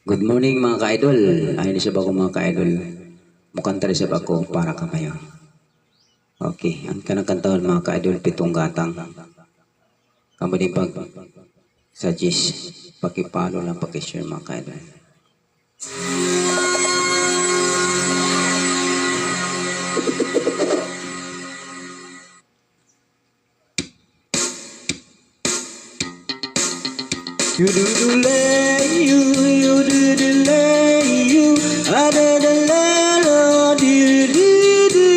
Good morning mga ka-idol. Ayun siya ba ko mga ka-idol? Mukanta rin siya ba ko para kamayo. Okay, ang kanang kantaon mga ka-idol, pitong gatang. Kamu din pag suggest, pakipalo lang pakishare mga ka-idol. You do do lay you do do lay you ada da la lo do do do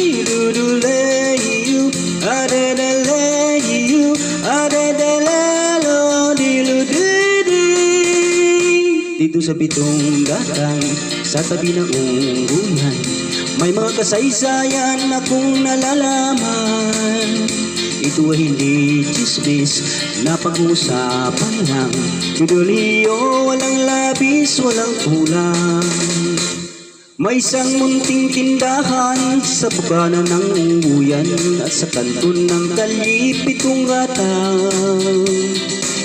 you do lay you ada da lay you ada da la lo do do do. Dito sa pitong gatang sa tabi ng unggulan may mga kasaysayan akong nalalaman. Ito ay hindi chismis na pag-uusapan lang. Idoliyo, walang labis, walang kulang. May isang munting tindahan sa bukana ng ungguyan at sa kanton ng kalye pitong gatang.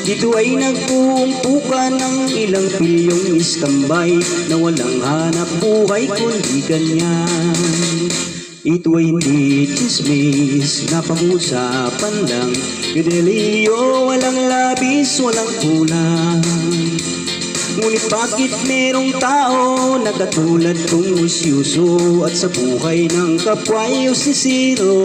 Dito ay nag-uumpukan ng ilang pilyong istambay na walang hanap buhay kundi ganyan. Ito ay hindi chismis na pag-usapan lang. Ideliyo, walang labis, walang kulang. Ngunit bakit merong tao na katulad kong usyuso at sa buhay ng kapwa ay usisiro?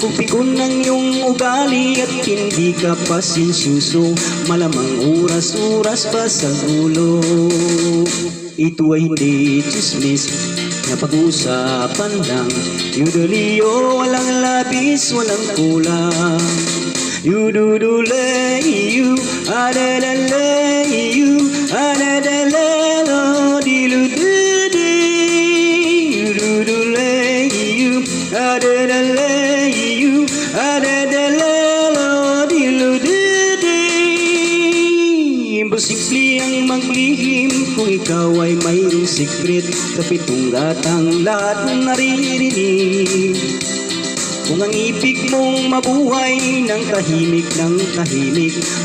Kung pikon ng iyong ugali at hindi ka pasinsyuso, malamang oras-oras pa sa ulo. Ito ay hindi chismis na pag-usapan lang. Yudoliyo, walang labis, walang kulang. Yududulay you, adadalay you, adadalalo dilududi. Yududulay you, adadalay you, adadalalo dilududi. Imposible ang maglihim kung ikaw ay mayroong secret. Sa pitong gatang lahat naririnig. Kung ang ibig mong mabuhay ng tahimik,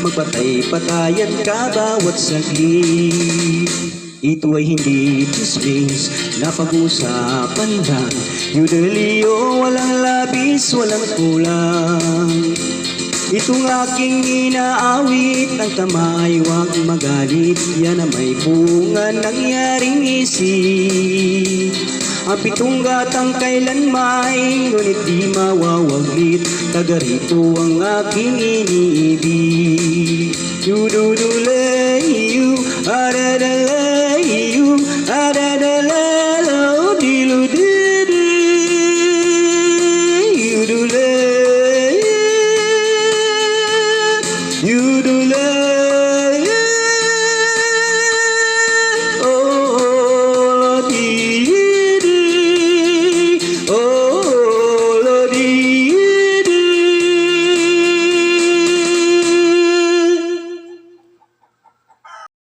magpatay-patayan ka bawat saglit. Ito ay hindi chismis na pag-usapan lang. Yudeliyo, walang labis, walang kulang. Itong aking inaawit, ang kamay huwag magalit. Yan na may bunga nangyaring isip. Ang pitong gatang kailan may, ngunit di mawawaglit. Taga rito ang aking iniibig. You do do lay you, adadala.